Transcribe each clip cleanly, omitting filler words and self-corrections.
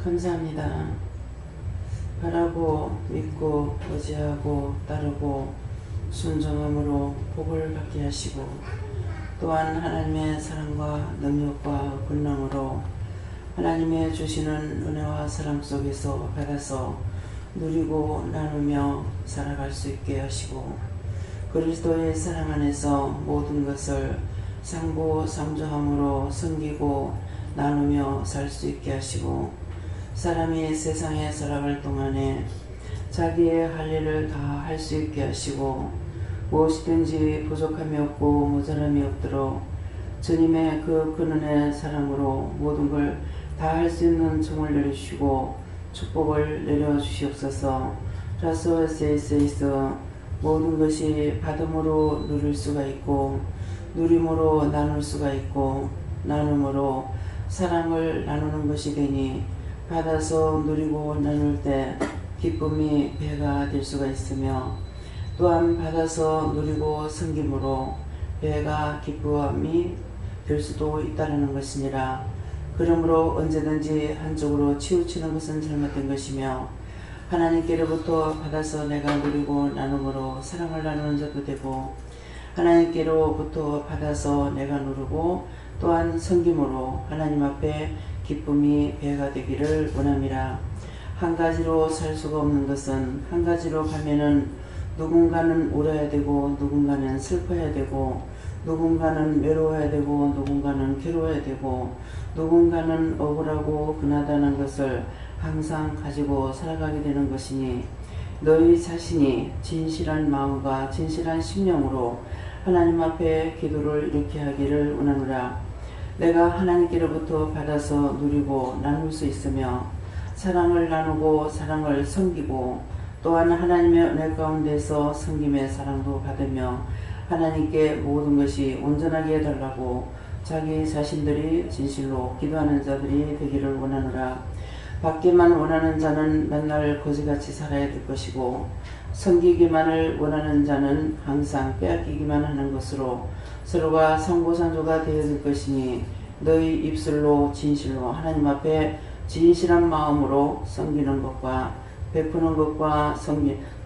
감사합니다. 바라고 믿고 의지하고 따르고 순종함으로 복을 받게 하시고 또한 하나님의 사랑과 능력과 권능으로 하나님의 주시는 은혜와 사랑 속에서 받아서 누리고 나누며 살아갈 수 있게 하시고 그리스도의 사랑 안에서 모든 것을 상부상조함으로 섬기고 나누며 살 수 있게 하시고 사람이 세상에 살아갈 동안에 자기의 할 일을 다 할 수 있게 하시고 무엇이든지 부족함이 없고 모자람이 없도록 주님의 그 근은의 사랑으로 모든 걸 다 할 수 있는 종을 내려주시고 축복을 내려주시옵소서. 라스와세이세이서 모든 것이 받음으로 누릴 수가 있고 누림으로 나눌 수가 있고 나눔으로 사랑을 나누는 것이 되니 받아서 누리고 나눌 때 기쁨이 배가 될 수가 있으며 또한 받아서 누리고 섬김으로 배가 기쁨이 될 수도 있다는 것이니라. 그러므로 언제든지 한쪽으로 치우치는 것은 잘못된 것이며 하나님께로부터 받아서 내가 누리고 나눔으로 사랑을 나누는 자도 되고 하나님께로부터 받아서 내가 누르고 또한 섬김으로 하나님 앞에 기쁨이 배가 되기를 원함이라. 한 가지로 살 수가 없는 것은 한 가지로 가면은 누군가는 울어야 되고 누군가는 슬퍼야 되고 누군가는 외로워야 되고 누군가는 괴로워야 되고 누군가는 억울하고 근하다는 것을 항상 가지고 살아가게 되는 것이니 너희 자신이 진실한 마음과 진실한 심령으로 하나님 앞에 기도를 이렇게 하기를 원하노라. 내가 하나님께로부터 받아서 누리고 나눌 수 있으며 사랑을 나누고 사랑을 섬기고 또한 하나님의 은혜 가운데서 섬김의 사랑도 받으며 하나님께 모든 것이 온전하게 해달라고 자기 자신들이 진실로 기도하는 자들이 되기를 원하노라. 받기만 원하는 자는 맨날 거지같이 살아야 될 것이고 섬기기만을 원하는 자는 항상 빼앗기기만 하는 것으로 서로가 상고상조가 되어야 될 것이니 너희 입술로 진실로 하나님 앞에 진실한 마음으로 섬기는 것과 베푸는 것과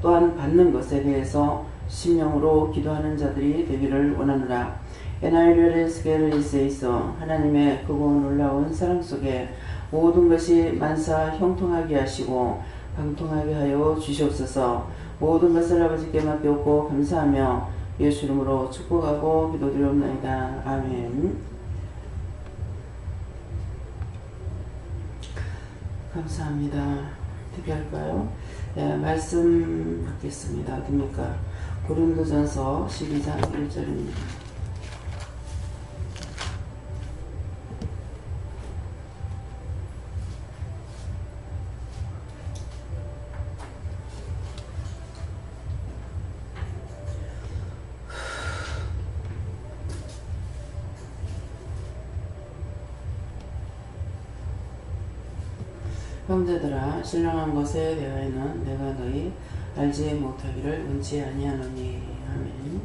또한 받는 것에 대해서 심령으로 기도하는 자들이 되기를 원하노라. 에나이르레스게르이스에 있어 하나님의 크고 놀라운 사랑 속에 모든 것이 만사 형통하게 하시고 방통하게 하여 주시옵소서. 모든 것을 아버지께 맡겼고 감사하며 예수 이름으로 축복하고 기도드리옵나이다. 아멘. 감사합니다. 어떻게 할까요? 네, 말씀 받겠습니다. 어디입니까? 고린도전서 12장 1절입니다. 형제들아 신령한 것에 대하여는 내가 너희 알지 못하기를 원치 아니하노니. 아멘.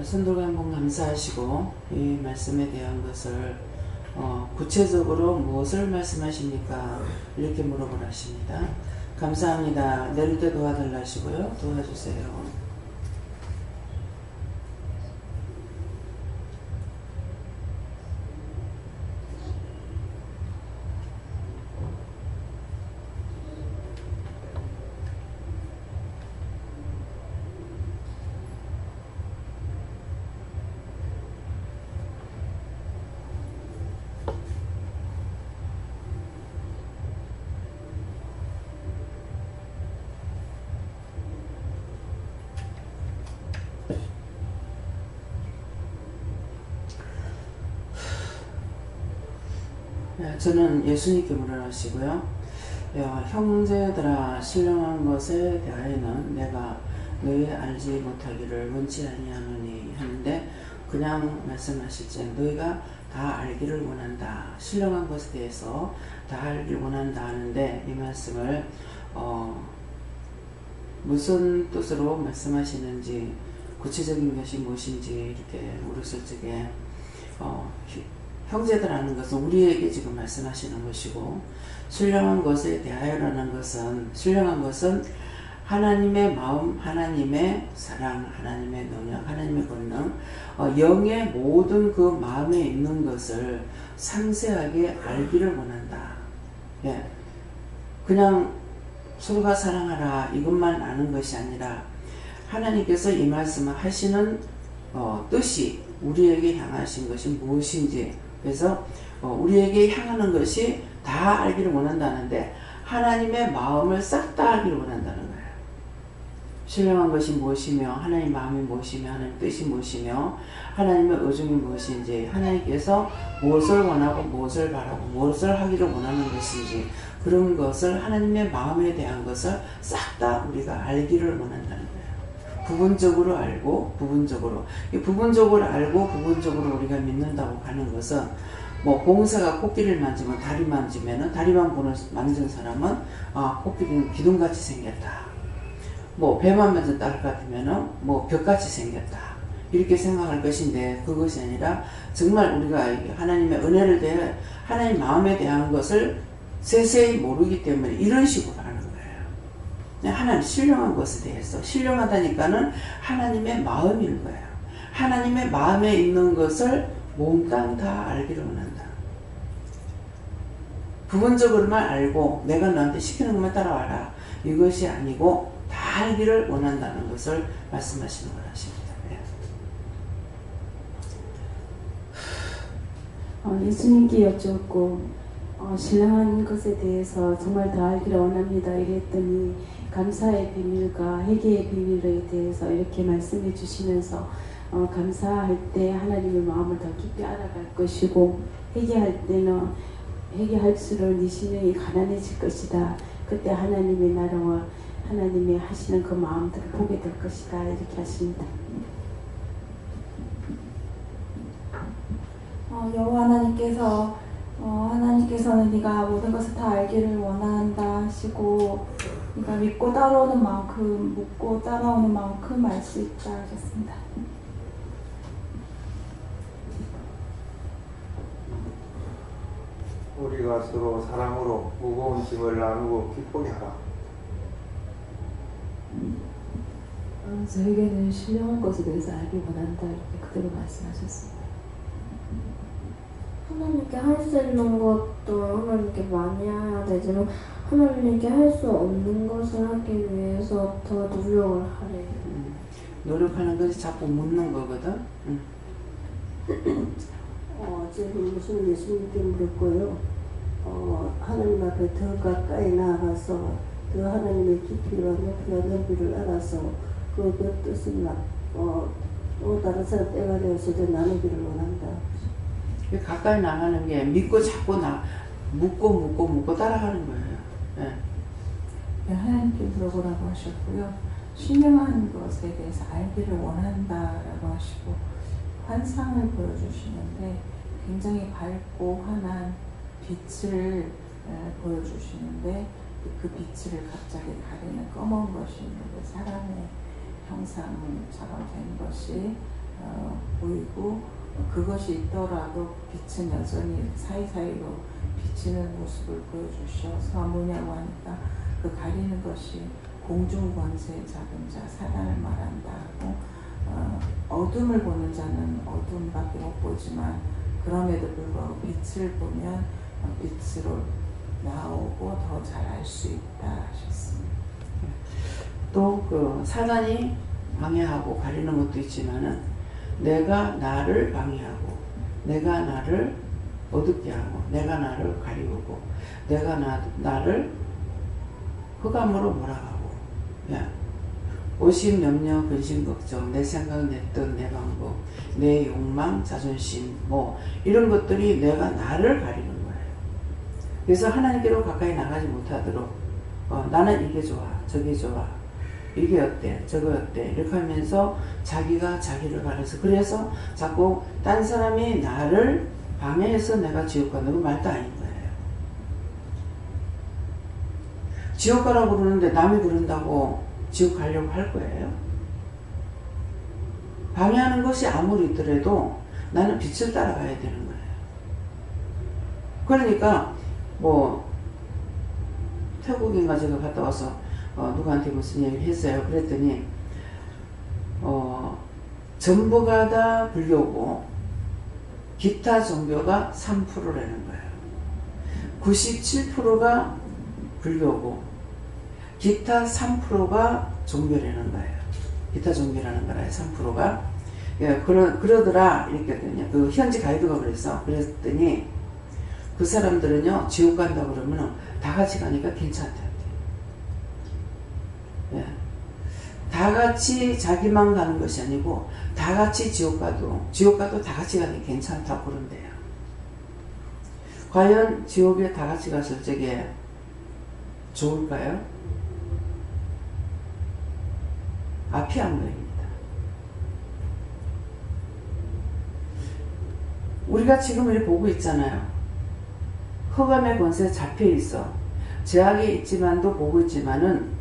선도가 한번 감사하시고 이 말씀에 대한 것을 구체적으로 무엇을 말씀하십니까? 이렇게 물어보라 하십니다. 감사합니다. 내릴 때 도와달라 하시고요. 도와주세요. 저는 예수님께 물어나시고요. 형제들아 신령한 것에 대하여는 내가 너희 알지 못하기를 원치 아니하노니 하는데 그냥 말씀하실지 너희가 다 알기를 원한다. 신령한 것에 대해서 다 알기를 원한다 하는데 이 말씀을 무슨 뜻으로 말씀하시는지, 구체적인 것이 무엇인지 이렇게 물었을 적에 형제들하는 것은 우리에게 지금 말씀하시는 것이고, 신령한 것에 대하여라는 것은, 신령한 것은 하나님의 마음, 하나님의 사랑, 하나님의 능력, 하나님의 권능, 영의 모든 그 마음에 있는 것을 상세하게 알기를 원한다. 예. 그냥 서로가 사랑하라 이것만 아는 것이 아니라 하나님께서 이 말씀을 하시는 뜻이 우리에게 향하신 것이 무엇인지, 그래서 우리에게 향하는 것이 다 알기를 원한다는데 하나님의 마음을 싹 다 알기를 원한다는 거예요. 신령한 것이 무엇이며, 하나님의 마음이 무엇이며, 하나님의 뜻이 무엇이며, 하나님의 의중이 무엇인지, 하나님께서 무엇을 원하고 무엇을 바라고 무엇을 하기를 원하는 것인지, 그런 것을, 하나님의 마음에 대한 것을 싹 다 우리가 알기를 원한다는 거예요. 부분적으로 알고 부분적으로, 이 부분적으로 알고 부분적으로 우리가 믿는다고 하는 것은, 뭐 봉사가 코끼리를 만지면 다리 만지면은 다리만 만진 사람은 코끼리는 기둥같이 생겼다. 뭐 배만 만졌다 할 것 같으면은 뭐 벽같이 생겼다. 이렇게 생각할 것인데, 그것이 아니라 정말 우리가 하나님의 은혜를 대해 하나님 마음에 대한 것을 세세히 모르기 때문에 이런 식으로 하는 거예요. 하나님 신령한 것에 대해서, 신령하다니까는 하나님의 마음인 거예요. 하나님의 마음에 있는 것을 몽땅 다 알기를 원한다. 부분적으로만 알고 내가 너한테 시키는 것만 따라와라, 이것이 아니고 다 알기를 원한다는 것을 말씀하시는 걸 하십니다. 예수님께 여쭙고 신령한 것에 대해서 정말 다 알기를 원합니다 이랬더니, 감사의 비밀과 회개의 비밀에 대해서 이렇게 말씀해 주시면서 감사할 때 하나님의 마음을 더 깊이 알아갈 것이고, 회개할 때는 회개할수록 네 심령이 가난해질 것이다. 그때 하나님의 나라와 하나님이 하시는 그 마음들을 보게 될 것이다. 이렇게 하십니다. 여호와 하나님께서는 네가 모든 것을 다 알기를 원한다 하시고, 네가 믿고 따라오는 만큼, 묻고 따라오는 만큼 알 수 있다 하셨습니다. 우리가 서로 사랑으로 무거운 짐을 나누고 기쁘게 하라. 저에게는 신령한 것에 대해서 알기 원한다 이렇게 그대로 말씀하셨습니다. 하나님께 할 수 있는 것도 하나님께 많이 해야 되지만 하나님께 할 수 없는 것을 하기 위해서 더 노력을 하래요. 노력하는 것이 자꾸 묻는 거거든. 지금 무슨 예수님께 물었고요. 하나님 앞에 더 가까이 나아가서 더 하나님의 깊이와 높이와 넓이를 알아서 그 뜻을 또 다른 사람 떼가리에서도 나누기를 원한다. 가까이 나가는 게 믿고 자꾸 묻고 따라가는 거예요. 예. 하나님께 물어보라고 하셨고요. 신령한 것에 대해서 알기를 원한다라고 하시고, 환상을 보여주시는데 굉장히 밝고 환한 빛을 보여주시는데, 그 빛을 갑자기 가리는 검은 것이 있는데 사람의 형상처럼 된 것이 보이고, 그것이 있더라도 빛은 여전히 사이사이로 비치는 모습을 보여주셔서, 뭐냐고 하니까 그 가리는 것이 공중권세의 잡은 자 사단을 말한다고, 어둠을 보는 자는 어둠밖에 못 보지만 그럼에도 불구하고 빛을 보면 빛으로 나오고 더 잘 알 수 있다 하셨습니다. 또 그 사단이 방해하고 가리는 것도 있지만은, 내가 나를 방해하고, 내가 나를 어둡게 하고, 내가 나를 가리우고, 내가 나를 흑암으로 몰아가고, 오심, 염려, 근심, 걱정, 내 생각, 내 뜻, 내 방법, 내 욕망, 자존심, 뭐 이런 것들이 내가 나를 가리는 거예요. 그래서 하나님께로 가까이 나가지 못하도록 나는 이게 좋아, 저게 좋아, 이게 어때, 저거 어때, 이렇게 하면서 자기가 자기를 가려서, 그래서 자꾸 딴 사람이 나를 방해해서 내가 지옥 가는 건 말도 아닌 거예요. 지옥 가라고 그러는데 남이 그런다고 지옥 가려고 할 거예요? 방해하는 것이 아무리 있더라도 나는 빛을 따라가야 되는 거예요. 그러니까 뭐 태국인가 제가 갔다 와서 누구한테 무슨 얘기를 했어요. 그랬더니 전부가 다 불교고 기타 종교가 3%라는 거예요. 97%가 불교고 기타 3%가 종교라는 거예요. 기타 종교라는 거라요. 3%가. 예, 그러더라 이렇게 했더니 그 현지 가이드가 그랬더니 그 사람들은요 지옥 간다 그러면 다 같이 가니까 괜찮대요. 예. 다 같이 자기만 가는 것이 아니고 다 같이 지옥 가도 다 같이 가니 괜찮다고 그런대요. 과연 지옥에 다 같이 갔을 적에 좋을까요? 앞이 안 보입니다. 우리가 지금 이렇게 보고 있잖아요. 흑암의 권세에 잡혀 있어. 제약이 있지만도 보고 있지만은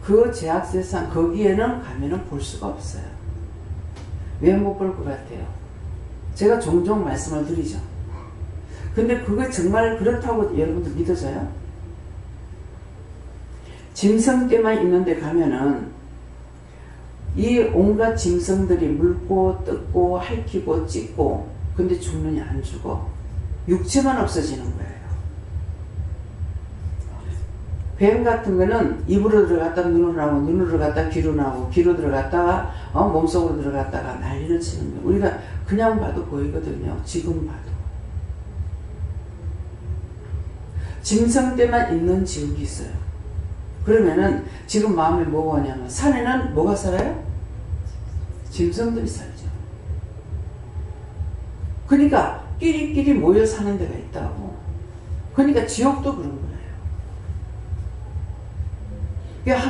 그 제약 세상 거기에는 가면은 볼 수가 없어요. 왜 못 볼 것 같아요? 제가 종종 말씀을 드리죠. 근데 그게 정말 그렇다고 여러분들 믿어져요? 짐승떼만 있는데 가면은 이 온갖 짐승들이 물고 뜯고 핥히고 찢고 근데 죽느냐 안 죽어. 육체만 없어지는 거예요. 뱀 같은 거는 입으로 들어갔다가 눈으로 나오고 눈으로 들어갔다가 귀로 나오고 귀로 들어갔다가 몸속으로 들어갔다가 난리를 치는 거예요. 우리가 그냥 봐도 보이거든요. 지금 봐도. 짐승떼만 있는 지옥이 있어요. 그러면은 지금 마음에 뭐가 오냐면 산에는 뭐가 살아요? 짐승들이 살죠. 그러니까 끼리끼리 모여 사는 데가 있다고. 그러니까 지옥도 그런 거예요.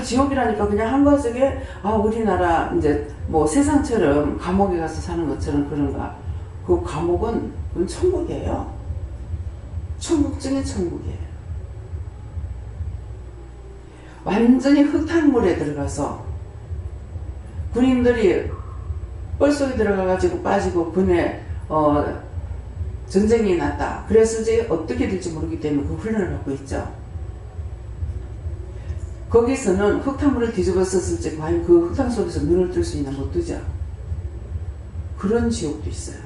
지옥이라니까 그냥 한 가족에 우리나라 이제 뭐 세상처럼 감옥에 가서 사는 것처럼 그런가. 그 감옥은 그건 천국이에요. 천국 중에 천국이에요. 완전히 흙탕물에 들어가서 군인들이 뻘속에 들어가가지고 빠지고 군에 전쟁이 났다. 그래서 이제 어떻게 될지 모르기 때문에 그 훈련을 받고 있죠. 거기서는 흙탕물을 뒤집어 썼을 때 과연 그 흙탕 속에서 눈을 뜰 수 있나 못 뜨죠. 그런 지옥도 있어요.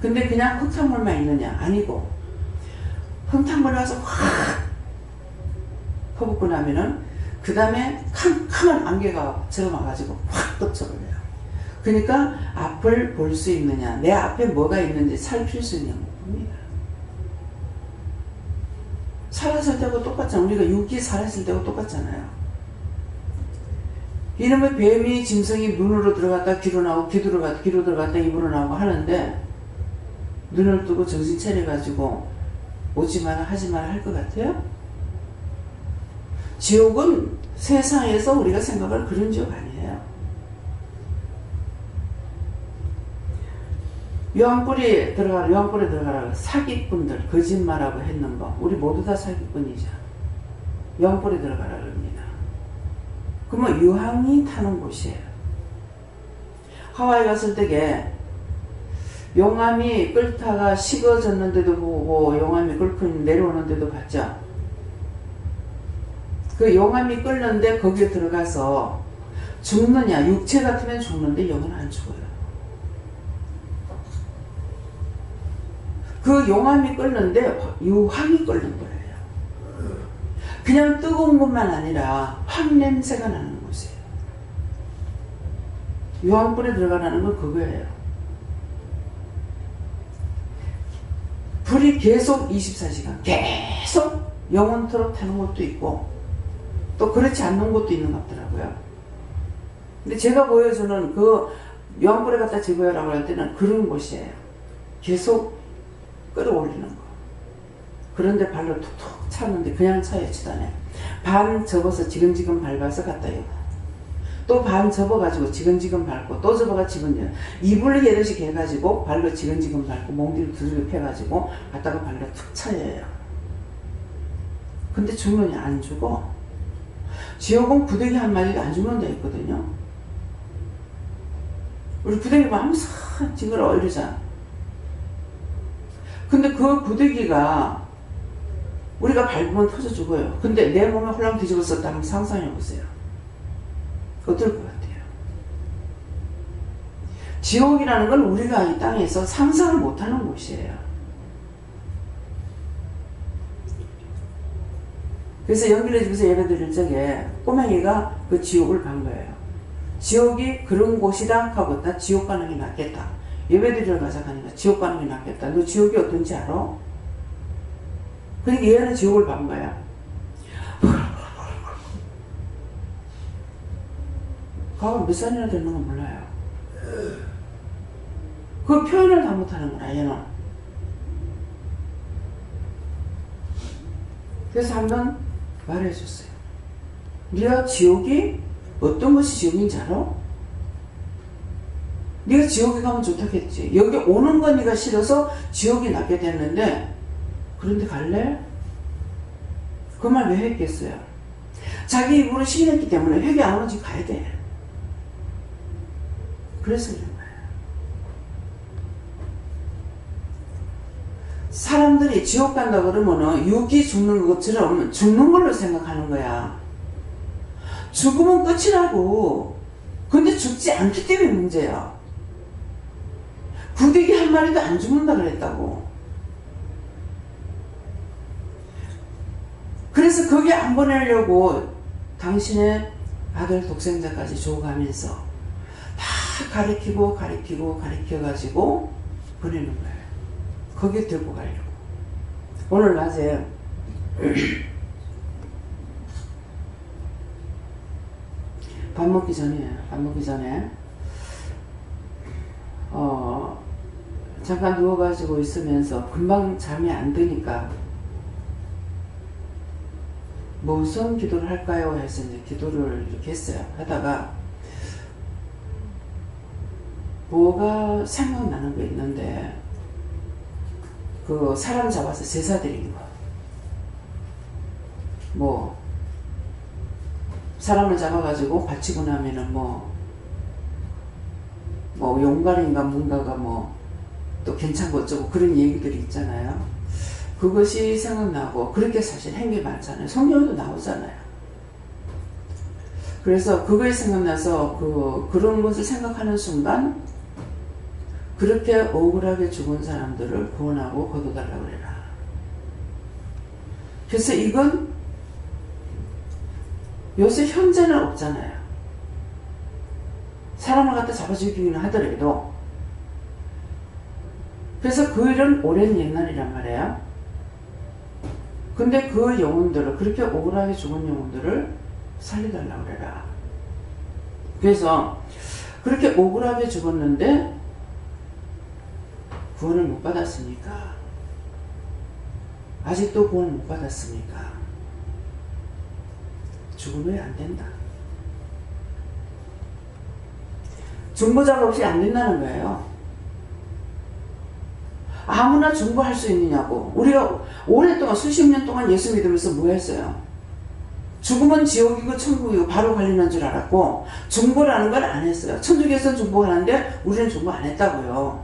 근데 그냥 흙탕물만 있느냐? 아니고 흙탕물이 와서 확 퍼붓고 나면은 그 다음에 캄캄한 안개가 들어와가지고 확 덮쳐버려요. 그러니까 앞을 볼 수 있느냐, 내 앞에 뭐가 있는지 살필 수 있느냐 봅니다. 살았을 때하고 똑같잖아요. 우리가 육이 살았을 때하고 똑같잖아요. 이놈의 뱀이 짐승이 눈으로 들어갔다 귀로 나오고 귀로 들어갔다 입으로 나오고 하는데 눈을 뜨고 정신 차려가지고 오지 마라 하지 마라 할 것 같아요? 지옥은 세상에서 우리가 생각할 그런 지옥 아니에요. 요한불에 들어가라 사기꾼들 거짓말하고 했는 거 우리 모두 다 사기꾼이죠. 요한불에 들어가라 그럽니다. 그러면 유황이 타는 곳이에요. 하와이 갔을 때에 용암이 끓다가 식어졌는데도 보고 용암이 끓고 내려오는데도 봤죠. 그 용암이 끓는데 거기에 들어가서 죽느냐, 육체 같으면 죽는데 영은 안 죽어요. 그 용암이 끓는데 유황이 끓는 거예요. 그냥 뜨거운 것만 아니라 황 냄새가 나는 곳이에요. 유황불에 들어가라는 건 그거예요. 불이 계속 24시간 계속 영원토록 타는 곳도 있고 또 그렇지 않는 곳도 있는 것 같더라고요. 근데 제가 보여주는 그 유황불에 갖다 집어요라고 할 때는 그런 곳이에요. 계속 끌어올리는 거. 그런데 발로 툭툭 차는데 그냥 차요 치다네. 반 접어서 지근지근 밟아서 갖다 요고 또 반 접어가지고 지근지근 밟고 또 접어가 지근지근 이불 예듯이 해가지고 발로 지근지근 밟고 몸 뒤로 두들겨 펴가지고 갖다가 발로 툭 차요. 근데 죽느냐? 안 죽어. 지옥은 구더기 한 마리도 안 죽는다 했거든요. 우리 구더기 보면 항상 징그러워 이러잖아. 근데 그 구더기가 우리가 밟으면 터져 죽어요. 근데 내 몸에 홀랑 뒤집어졌다 한번 상상해 보세요. 어떨 것 같아요? 지옥이라는 건 우리가 이 땅에서 상상을 못하는 곳이에요. 그래서 연길의 집에서 예배 드릴 적에 꼬맹이가 그 지옥을 간 거예요. 지옥이 그런 곳이다 하고 나 지옥 가는 게 낫겠다. 예배 드리러 가자 하니까 지옥 가는 게 낫겠다. 너 지옥이 어떤지 알아? 그러니까 얘는 지옥을 간 거야. 가고 몇 살이나 되는 건 몰라요. 그 표현을 다 못하는구나 얘는. 그래서 한번 말해줬어요. 네가 지옥이 어떤 것이 지옥인지 알아? 네가 지옥에 가면 좋다겠지. 여기 오는 건 네가 싫어서 지옥이 낫게 됐는데 그런데 갈래? 그 말 왜 했겠어요? 자기 입으로 시인했기 때문에 회개 안 오지 가야 돼. 그래서 그런 거예요. 사람들이 지옥 간다 그러면은 육이 죽는 것처럼 죽는 걸로 생각하는 거야. 죽으면 끝이라고. 근데 죽지 않기 때문에 문제야. 구데기 한 마리도 안 죽는다 그랬다고. 그래서 거기 안 보내려고 당신의 아들 독생자까지 줘가면서 다 가르쳐가지고 보내는 거예요. 거기에 들고 가려고. 오늘 낮에 밥 먹기 전에 잠깐 누워가지고 있으면서 금방 잠이 안 드니까 무슨 기도를 할까요? 해서 이제 기도를 이렇게 했어요. 하다가 뭐가 생각나는 게 있는데 그 사람 잡아서 제사 드린 거. 뭐 사람을 잡아가지고 바치고 나면은 뭐 용갈인가 뭔가가 또 괜찮고 어쩌고 그런 얘기들이 있잖아요. 그것이 생각나고 그렇게 사실 행위 많잖아요. 성경에도 나오잖아요. 그래서 그거에 생각나서 그런 것을 생각하는 순간 그렇게 억울하게 죽은 사람들을 구원하고 거둬달라고 그래라. 그래서 이건 요새 현재는 없잖아요. 사람을 갖다 잡아 죽이기는 하더라도. 그래서 그 일은 오랜 옛날이란 말이에요. 근데 그 영혼들을, 그렇게 억울하게 죽은 영혼들을 살려달라고 그래라. 그래서 그렇게 억울하게 죽었는데 구원을 못 받았으니까, 아직도 구원을 못 받았으니까 죽으면 안 된다. 중보자가 없이 안 된다는 거예요. 아무나 중보할 수 있느냐고. 우리가 오랫동안 수십 년 동안 예수 믿으면서 뭐 했어요? 죽으면 지옥이고 천국이고 바로 관련한 줄 알았고 중보라는 건 안 했어요. 천국에서는 중보하는데 우리는 중보 안 했다고요.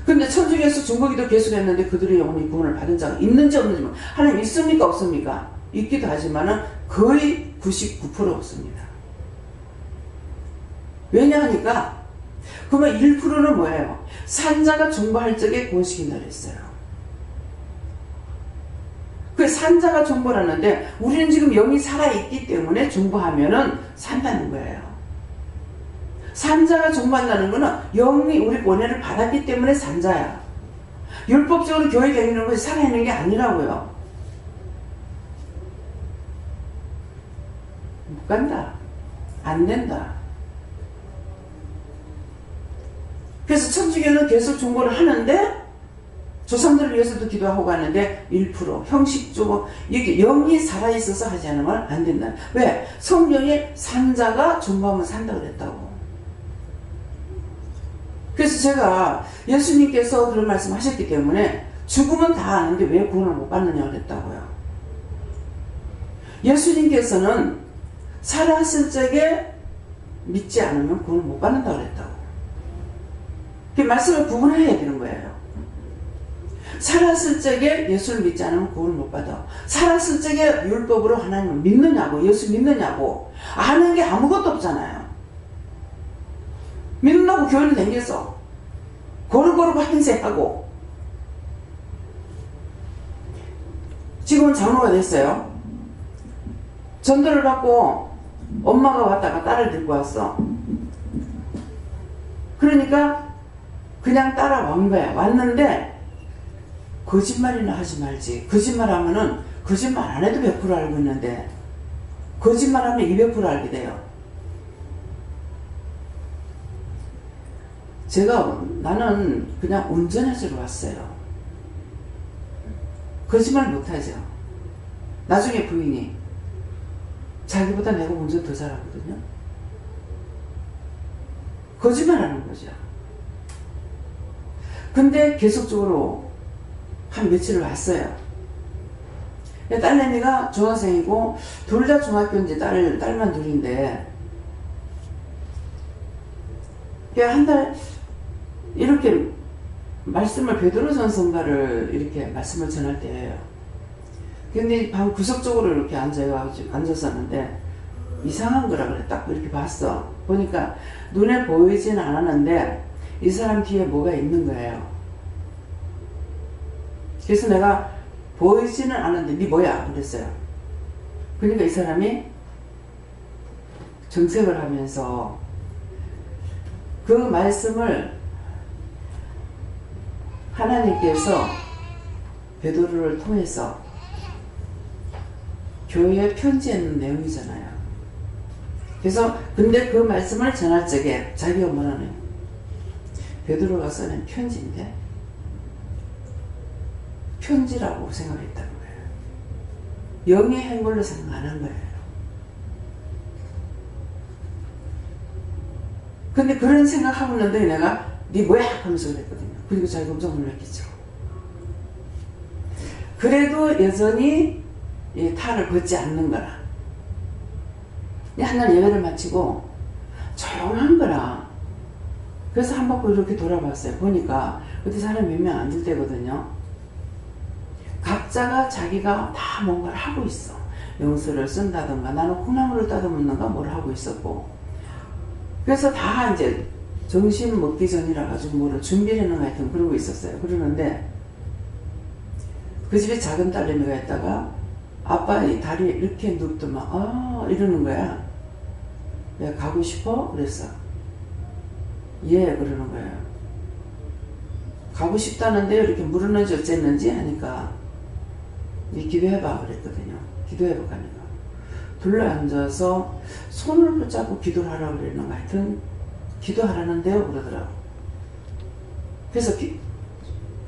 근데 천국에서 중보기도 계속 했는데 그들의 영혼이 구원을 받은 자가 있는지 없는지, 하나님 있습니까 없습니까? 있기도 하지만은 거의 99% 없습니다. 왜냐하니까 그러면 1%는 뭐예요? 산자가 중보할 적에 구원시킨다 그랬어요. 그 산자가 중보를 하는데 우리는 지금 영이 살아있기 때문에 중보하면은 산다는 거예요. 산자가 중보한다는 거는 영이 우리 원해를 받았기 때문에 산자야. 율법적으로 교회 다니는 것이 살아있는 게 아니라고요. 못 간다. 안 된다. 그래서 천주교는 계속 중보를 하는데 조상들을 위해서도 기도하고 가는데 1% 형식적으로 이게 영이 살아있어서 하지 않으면 안 된다. 왜? 성경에 산자가 중보하면 산다 그랬다고. 그래서 제가 예수님께서 그런 말씀 하셨기 때문에 죽으면 다 아는데 왜 구원을 못 받느냐 그랬다고요. 예수님께서는 살았을 적에 믿지 않으면 구원을 못 받는다고 그랬다고. 그 말씀을 구분해야 되는 거예요. 살았을 적에 예수를 믿지 않으면 구원을 못 받아. 살았을 적에 율법으로 하나님을 믿느냐고, 예수 믿느냐고. 아는 게 아무것도 없잖아요. 믿는다고 교회를 다녀서 고루고루 행세하고. 지금은 장로가 됐어요. 전도를 받고 엄마가 왔다가 딸을 데리고 왔어. 그러니까 그냥 따라온 거야. 왔는데 거짓말이나 하지 말지. 거짓말하면은 거짓말 안 해도 100% 알고 있는데 거짓말하면 200% 알게 돼요. 나는 그냥 운전해서 왔어요. 거짓말 못하죠. 나중에 부인이 자기보다 내가 운전 더 잘하거든요. 거짓말하는 거죠. 근데 계속적으로 한 며칠을 왔어요. 딸내미가 중학생이고 둘 다 중학교인지 딸만 둘인데 한 달 이렇게 말씀을 베드로 전서인가를 이렇게 말씀을 전할 때예요. 근데 방 구석적으로 이렇게 앉았었는데 이상한 거라 그래. 딱 이렇게 봤어. 보니까 눈에 보이지는 않았는데 이 사람 뒤에 뭐가 있는 거예요. 그래서 내가 보이지는 않았는데 니 뭐야? 그랬어요. 그러니까 이 사람이 정색을 하면서 그 말씀을 하나님께서 베드로를 통해서 교회에 편지했는 내용이잖아요. 그래서 근데 그 말씀을 전할 적에 자기가 뭐라는 베드로가 써낸 편지인데 편지라고 생각했다는 거예요. 영의 행물로 생각 안 한 거예요. 근데 그런 생각하고 있는데 내가 니 뭐야? 하면서 그랬거든요. 그리고 자기가 엄청 놀랐겠죠. 그래도 여전히 탈을 걷지 않는 거라. 한날 예배를 마치고 조용한 거라. 그래서 한 바퀴 이렇게 돌아봤어요. 보니까 그때 사람이 몇 명 앉을 때거든요. 각자가 자기가 다 뭔가를 하고 있어. 영서를 쓴다든가 나는 콩나물을 따듬는가 뭘 하고 있었고. 그래서 다 이제 점심 먹기 전이라 가지고 뭐를 준비를 해놓은 거 하여튼 그러고 있었어요. 그러는데 그 집에 작은 딸내미가 있다가 아빠 이 다리에 이렇게 눕더만 이러는 거야. 내가 가고 싶어? 그랬어. 예 그러는 거예요. 가고 싶다는데요. 이렇게 물었는지 어쨌는지 하니까 이 기도해봐 그랬거든요. 기도해봐 하니까 둘러앉아서 손을 붙잡고 기도를 하라고 그러는 거 하여튼 기도하라는데요 그러더라고. 그래서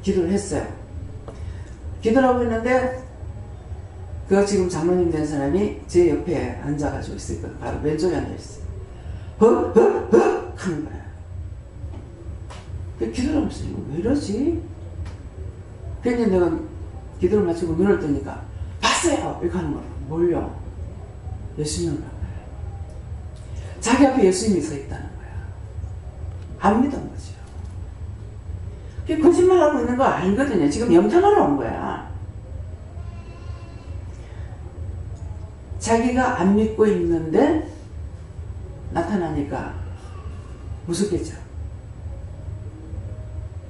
기도를 했어요. 기도를 하고 있는데 그 지금 장로님 된 사람이 제 옆에 앉아가지고 있었거든. 바로 왼쪽에 앉아있어요. 하는 거야. 기도를 하면서 왜 이러지? 그런데 내가 기도를 마치고 눈을 뜨니까 봤어요! 이렇게 하는 거야. 뭘요? 예수님을 봐요. 자기 앞에 예수님이 서 있다는 거야. 안 믿은 거죠. 거짓말하고 있는 거 알거든요. 지금 염탐하러 온 거야. 자기가 안 믿고 있는데 나타나니까 무섭겠죠.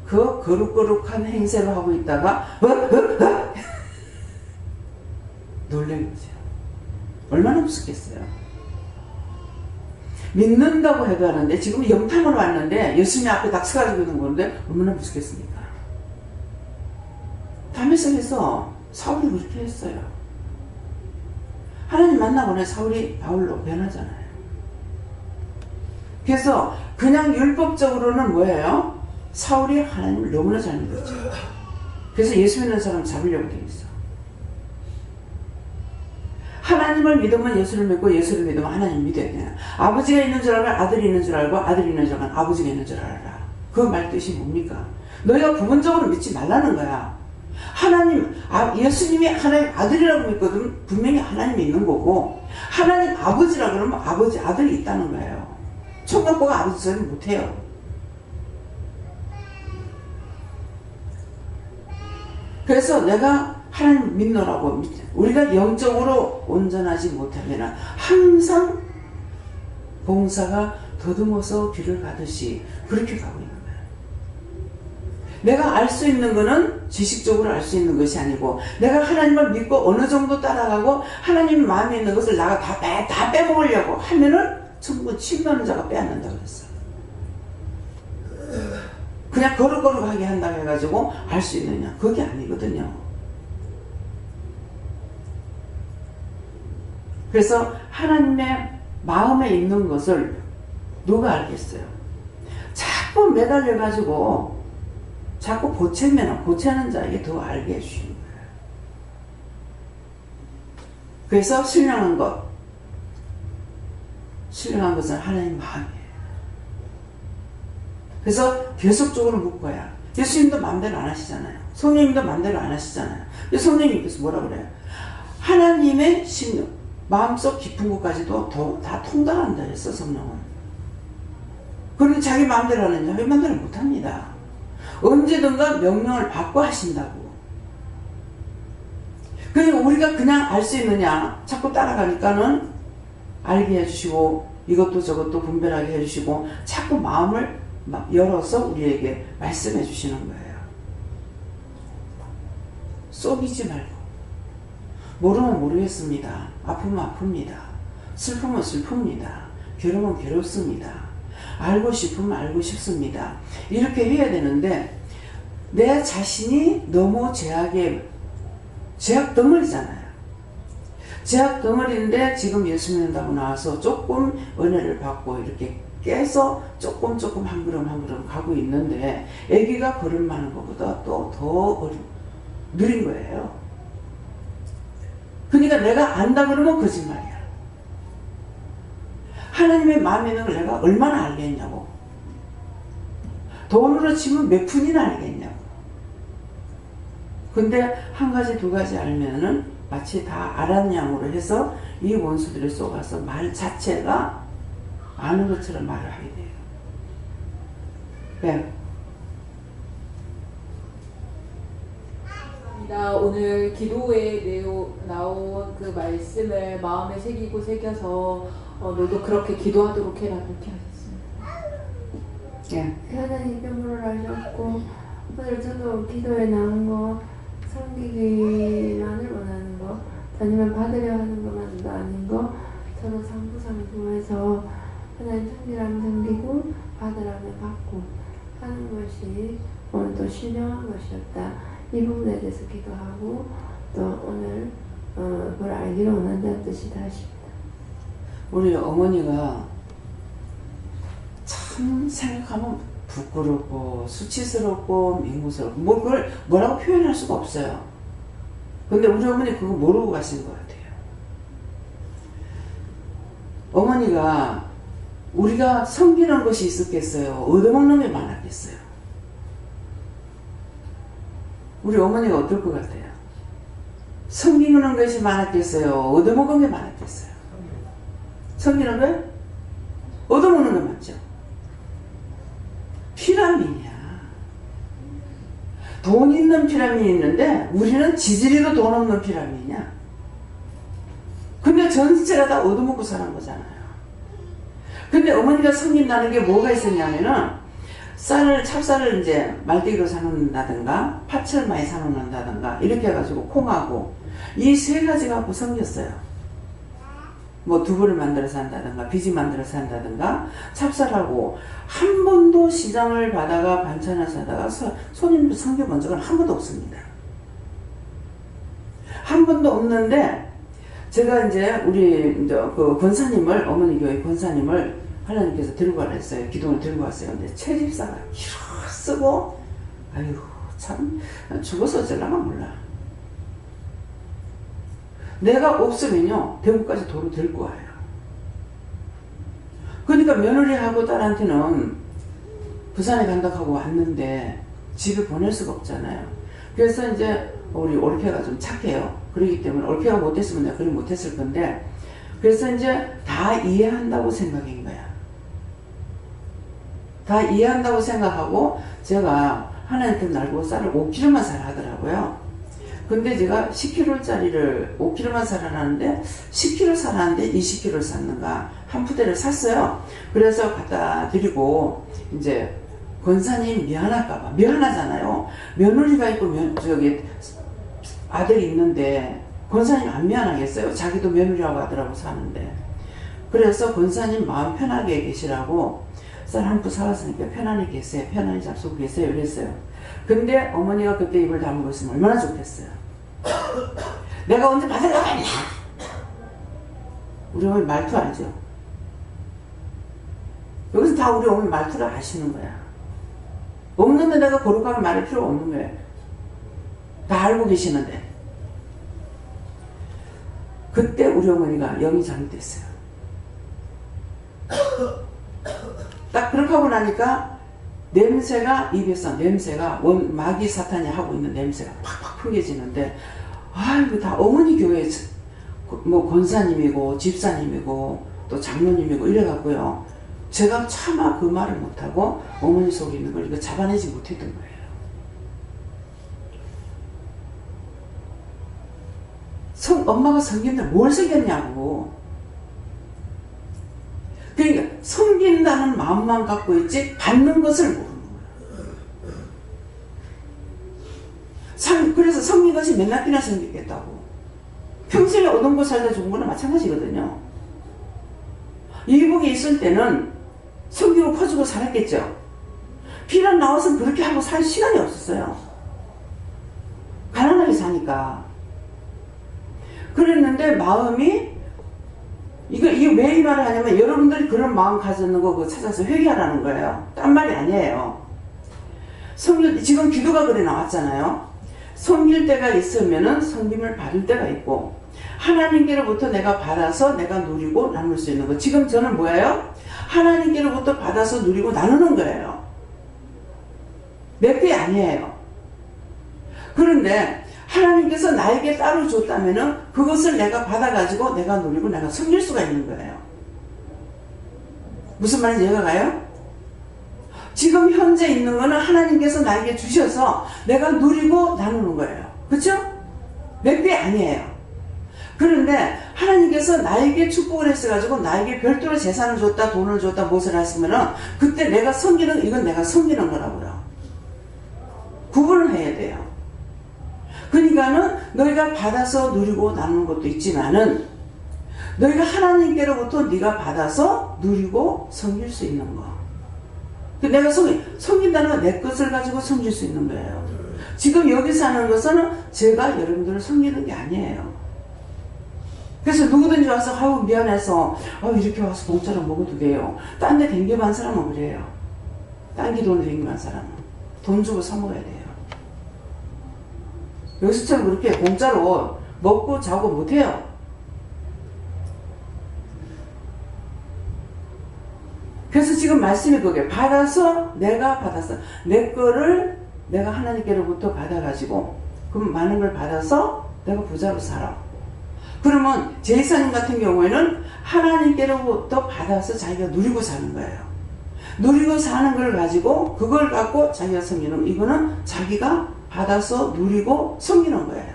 그 거룩거룩한 행세를 하고 있다가 놀란 거죠. 얼마나 무섭겠어요. 믿는다고 해도 하는데 지금 염탐을 왔는데 예수님 앞에 닥쳐가지고 있는 건데 얼마나 무섭겠습니까? 다메섹에서 사울이 그렇게 했어요. 하나님 만나고 나 사울이 바울로 변하잖아요. 그래서 그냥 율법적으로는 뭐예요? 사울이 하나님을 너무나 잘 믿었죠. 그래서 예수 믿는 사람 잡으려고 되어 있어. 하나님을 믿으면 예수를 믿고 예수를 믿으면 하나님을 믿어야 돼요. 아버지가 있는 줄 알고 아들이 있는 줄 알고 아들이 있는 줄 알고 아버지가 있는 줄 알아라. 그 말 뜻이 뭡니까? 너희가 부분적으로 믿지 말라는 거야. 하나님, 예수님이 하나님 아들이라고 믿거든 분명히 하나님이 있는 거고, 하나님 아버지라 그러면 아버지 아들이 있다는 거예요. 총각보가 아버지 소리 못해요. 그래서 내가 하나님 믿노라고, 우리가 영적으로 온전하지 못하면 항상 봉사가 더듬어서 비를 가듯이 그렇게 가고 있는 거예요. 내가 알 수 있는 거는 지식적으로 알 수 있는 것이 아니고, 내가 하나님을 믿고 어느 정도 따라가고 하나님 마음에 있는 것을 나가 다 빼먹으려고 하면은 전부 침노하는 자가 빼앗는다고 그랬어. 그냥 거룩거룩하게 한다고 해가지고 알 수 있느냐? 그게 아니거든요. 그래서 하나님의 마음에 있는 것을 누가 알겠어요? 자꾸 매달려가지고 자꾸 보채는 자에게 더 알게 해주시는 거예요. 그래서 신령한 것은 하나님 마음이에요. 그래서 계속적으로 묻고야. 예수님도 마음대로 안 하시잖아요. 성령님도 마음대로 안 하시잖아요. 근데 성령님께서 뭐라 그래요? 하나님의 심령, 마음속 깊은 것까지도 다 통달한다 했어, 성령은. 그런데 자기 마음대로 하느냐? 왜 마음대로 못합니다. 언제든가 명령을 받고 하신다고. 그러니까 우리가 그냥 알 수 있느냐? 자꾸 따라가니까는 알게 해주시고, 이것도 저것도 분별하게 해주시고, 자꾸 마음을 열어서 우리에게 말씀해 주시는 거예요. 쏘기지 말고. 모르면 모르겠습니다. 아프면 아픕니다. 슬프면 슬픕니다. 괴로우면 괴롭습니다. 알고 싶으면 알고 싶습니다. 이렇게 해야 되는데, 내 자신이 너무 제약 덩어리잖아요. 제약 덩어리인데 지금 예수 믿는다고 나와서 조금 은혜를 받고 이렇게 깨서 조금 한 걸음 가고 있는데, 아기가 걸음하는 것보다 또 더 느린 거예요. 그러니까 내가 안다 그러면 거짓말이야. 하나님의 마음에 있는 걸 내가 얼마나 알겠냐고. 돈으로 치면 몇 푼이나 알겠냐고. 근데 한 가지 두 가지 알면은 마치 다 아란 양으로 해서 이 원수들이 쏘가서 말 자체가 아는 것처럼 말을 하게 돼요. 네. 오늘 기도에 나온 그 말씀을 마음에 새겨서 너도 그렇게 기도하도록 해라, 그렇게 하셨습니다. 예. 하나님 이름으로 하셨고, 오늘 저도 기도에 나온 거 섬기기만을 원하는 거, 아니면 받으려 하는 것만도 아닌 거, 서로 상부상조해서 하나님 섬기라면 섬기고 받으라면 받고 하는 것이 오늘도 신령한 것이었다. 이 부분에 대해서 기도하고 또 오늘 그걸 알기를 원한다는 뜻이다 하십니다. 우리 어머니가 참 생각하면 부끄럽고 수치스럽고 민구스럽고 그걸 뭐라고 표현할 수가 없어요. 근데 우리 어머니 그거 모르고 가신 것 같아요. 어머니가 우리가 섬기는 것이 있었겠어요? 얻어먹는 게 많았겠어요? 우리 어머니가 어떨 것 같아요? 섬기는 것이 많았겠어요? 얻어먹은 게 많았겠어요? 섬기는 거? 얻어먹는 거 맞죠? 피라민이야. 돈 있는 피라민이 있는데 우리는 지지리도 돈 없는 피라민이야. 근데 전체가 다 얻어먹고 사는 거잖아요. 근데 어머니가 섬긴다는 게 뭐가 있었냐면은 찹쌀을 이제 말대기로 사놓는다든가 팥을 많이 사놓는다든가 이렇게 해가지고 콩하고 이 세 가지 갖고 섬겼어요. 뭐 두부를 만들어서 한다든가 비지 만들어서 한다든가 찹쌀하고 한 번도 시장을 받아가 반찬을 사다가 손님들 섬겨본 적은 한 번도 없습니다. 한 번도 없는데 제가 이제 우리 이제 그 권사님을 어머니 교회 권사님을 하나님께서 들고 가라 했어요. 기둥을 들고 왔어요. 근데 채집사가 길어 쓰고 아유 참 죽어서 어쩌려나 몰라. 내가 없으면요 대구까지 도로 들고 와요. 그러니까 며느리하고 딸한테는 부산에 간다고 하고 왔는데 집에 보낼 수가 없잖아요. 그래서 이제 우리 올케가 좀 착해요. 그렇기 때문에 올케가 못했으면 내가 그리 못했을 건데, 그래서 이제 다 이해한다고 생각인 거야. 다 이해한다고 생각하고 제가 하나님께 날고 쌀을 5kg만 사라 하더라고요. 근데 제가 10kg짜리를 5kg만 사라는데 10kg 사라는데 20kg를 샀는가 한 푸대를 샀어요. 그래서 갖다 드리고 이제 권사님 미안할까봐, 미안하잖아요. 며느리가 있고 저기 아들이 있는데 권사님 안 미안하겠어요? 자기도 며느리라고 하더라고 사는데. 그래서 권사님 마음 편하게 계시라고 쌀 한 푸 사왔으니까 편안히 계세요. 편안히 잡수고 계세요. 이랬어요. 근데 어머니가 그때 입을 다물고 있으면 얼마나 좋겠어요. 내가 언제 받으러 가냐? 우리 어머니 말투 알죠? 여기서 다 우리 어머니 말투를 아시는 거야. 없는데 내가 거룩하게 말할 필요가 없는 거예요. 다 알고 계시는데. 그때 우리 어머니가 영이 잘못됐어요. 딱 그렇게 하고 나니까 냄새가 입에서 냄새가 마귀 사탄이 하고 있는 냄새가 팍팍 풍겨지는데, 아이고 다 어머니 교회 뭐 권사님이고 집사님이고 또 장로님이고 이래갖고요. 제가 차마 그 말을 못하고 어머니 속에 있는 걸 이거 잡아내지 못했던 거예요. 엄마가 섬긴다 뭘 섬겼냐고. 그러니까 섬긴다는 마음만 갖고 있지 받는 것을 모르는 거예요. 그래서 섬긴 것이 맨날 끼나 섬기겠다고. 평생에 얻은 거 살다 죽은 거나 마찬가지거든요. 이복에 있을 때는 섬기고 퍼주고 살았겠죠. 비란 나와서 그렇게 하고 살 시간이 없었어요. 가난하게 사니까. 그랬는데 마음이 이게 왜 이 말을 하냐면 여러분들이 그런 마음 가졌는 거 그거 찾아서 회개하라는 거예요. 딴 말이 아니에요. 지금 기도가 그래 나왔잖아요. 섬길 때가 있으면은 섬김을 받을 때가 있고 하나님께로부터 내가 받아서 내가 누리고 나눌 수 있는 거. 지금 저는 뭐예요? 하나님께로부터 받아서 누리고 나누는 거예요. 내 게 아니에요. 그런데 하나님께서 나에게 따로 줬다면은 그것을 내가 받아가지고 내가 누리고 내가 섬길 수가 있는 거예요. 무슨 말인지 이해가 가요? 지금 현재 있는 거는 하나님께서 나에게 주셔서 내가 누리고 나누는 거예요. 그렇죠? 내 게 아니에요. 그런데 하나님께서 나에게 축복을 했어가지고 나에게 별도로 재산을 줬다, 돈을 줬다, 무엇을 했으면은 그때 내가 섬기는, 이건 내가 섬기는 거라고요. 구분을 해야 돼요. 그러니까는 너희가 받아서 누리고 나누는 것도 있지만은 너희가 하나님께로부터 네가 받아서 누리고 섬길 수 있는 거. 내가 섬긴다는 건 내 것을 가지고 섬길 수 있는 거예요. 지금 여기서 하는 것은 제가 여러분들을 섬기는 게 아니에요. 그래서 누구든지 와서 아우 미안해서 이렇게 와서 공짜로 먹어도 돼요. 딴 데 댕겨간 사람은 그래요. 딴 기도는 댕겨간 사람은 돈 주고 사 먹어야 돼요. 여기서처럼 그렇게 공짜로 먹고 자고 못해요. 그래서 지금 말씀이 그게 받아서 내가 받았어. 내 거를 내가 하나님께로부터 받아가지고 그럼 많은 걸 받아서 내가 부자로 살아. 그러면 제이사님 같은 경우에는 하나님께로부터 받아서 자기가 누리고 사는 거예요. 누리고 사는 걸 가지고 그걸 갖고 자기가 섬기는, 이거는 자기가 받아서 누리고 섬기는 거예요.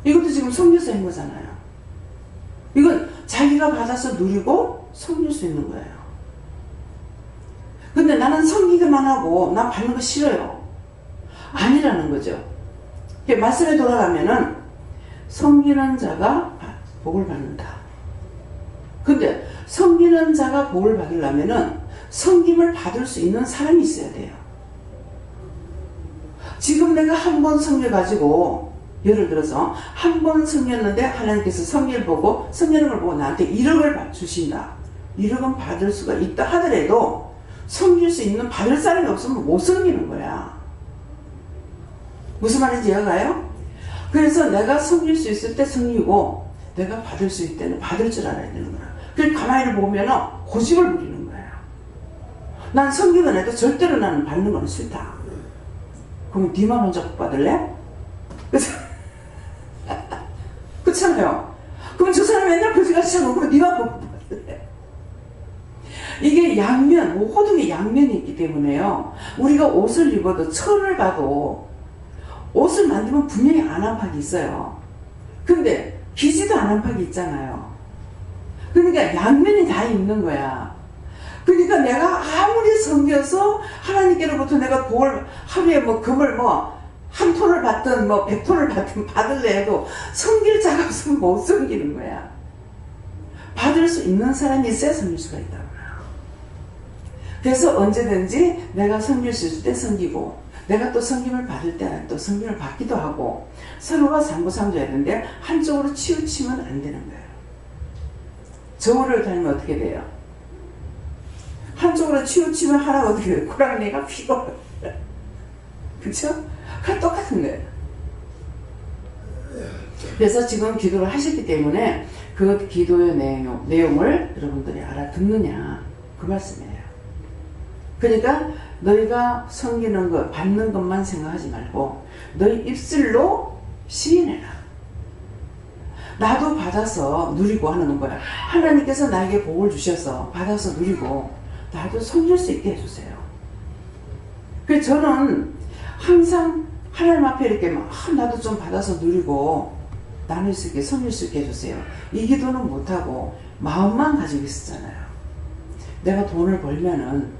이것도 지금 섬겨서 한 거잖아요. 이건 자기가 받아서 누리고 섬길 수 있는 거예요. 근데 나는 섬기기만 하고 난 받는 거 싫어요. 아니라는 거죠. 말씀에 돌아가면은 섬기는 자가 복을 받는다. 근데 섬기는 자가 복을 받으려면은 섬김을 받을 수 있는 사람이 있어야 돼요. 지금 내가 한 번 섬겨가지고 예를 들어서 한 번 섬겼는데 하나님께서 섬기는 걸 보고 나한테 1억을 주신다. 1억은 받을 수가 있다 하더라도 섬길 수 있는 받을 사람이 없으면 못 섬기는 거야. 무슨 말인지 이해가요? 그래서 내가 섬길 수 있을 때 섬기고 내가 받을 수 있을 때는 받을 줄 알아야 되는 거야. 그래서 가만히 보면은 고집을 부리는 거야. 난 섬기건 해도 절대로 나는 받는 건 싫다. 그럼 니만 혼자 복 받을래? 그렇잖아요. 그럼 저 사람 맨날 거지같이 하고 그럼 니만 복 받을래? 이게 양면, 호동의 양면이 있기 때문에요. 우리가 옷을 입어도 천을 봐도 옷을 만들면 분명히 안한팍이 있어요. 근데 기지도 안한팍이 있잖아요. 그러니까 양면이 다 있는 거야. 그러니까 내가 아무리 섬겨서 하나님께로부터 내가 복을 하루에 뭐 금을 뭐 한 톤을 받든 뭐 100톤을 받든 받을래 해도 섬길 자가 없으면 못 섬기는 거야. 받을 수 있는 사람이 있어야 섬길 수가 있다고. 그래서 언제든지 내가 섬길 수 있을 때 섬기고 내가 또 섬김을 받을 때 또 섬김을 받기도 하고 서로가 상부상조해야 되는데 한쪽으로 치우치면 안 되는 거예요. 저울을 다니면 어떻게 돼요? 한쪽으로 치우치면 하나가 어떻게 돼요? 고랑내가 피고 그쵸? 그건 똑같은 거예요. 그래서 지금 기도를 하셨기 때문에 그 기도의 내용을 여러분들이 알아듣느냐 그 말씀이에요. 그러니까 너희가 섬기는 것, 받는 것만 생각하지 말고 너희 입술로 시인해라. 나도 받아서 누리고 하는 거야. 하나님께서 나에게 복을 주셔서 받아서 누리고 나도 섬길 수 있게 해주세요. 그래서 저는 항상 하나님 앞에 이렇게 막 나도 좀 받아서 누리고 나눌 수 있게 섬길 수 있게 해주세요. 이 기도는 못하고 마음만 가지고 있었잖아요. 내가 돈을 벌면은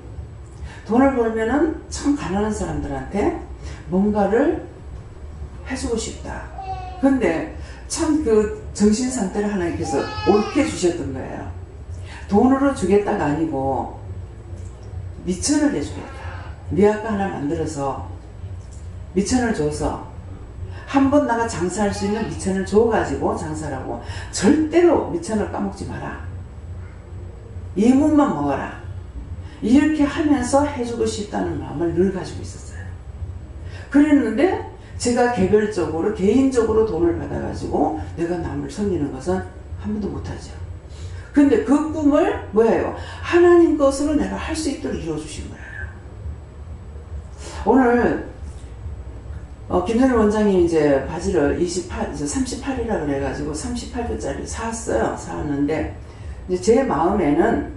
참 가난한 사람들한테 뭔가를 해주고 싶다. 근데 참 그 정신 상태를 하나님께서 옳게 주셨던 거예요. 돈으로 주겠다가 아니고 미천을 내주겠다. 미학가 하나 만들어서 미천을 줘서 한 번 나가 장사할 수 있는 미천을 줘가지고 장사를 하고 절대로 미천을 까먹지 마라. 예문만 먹어라. 이렇게 하면서 해주고 싶다는 마음을 늘 가지고 있었어요. 그랬는데 제가 개별적으로 개인적으로 돈을 받아가지고 내가 남을 섬기는 것은 한 번도 못하죠. 근데 그 꿈을 뭐예요? 하나님 것으로 내가 할 수 있도록 이루어주신 거예요. 오늘 김정일 원장이 이제 바지를 38이라 그래가지고 38도짜리 샀어요. 사왔는데 이제 제 마음에는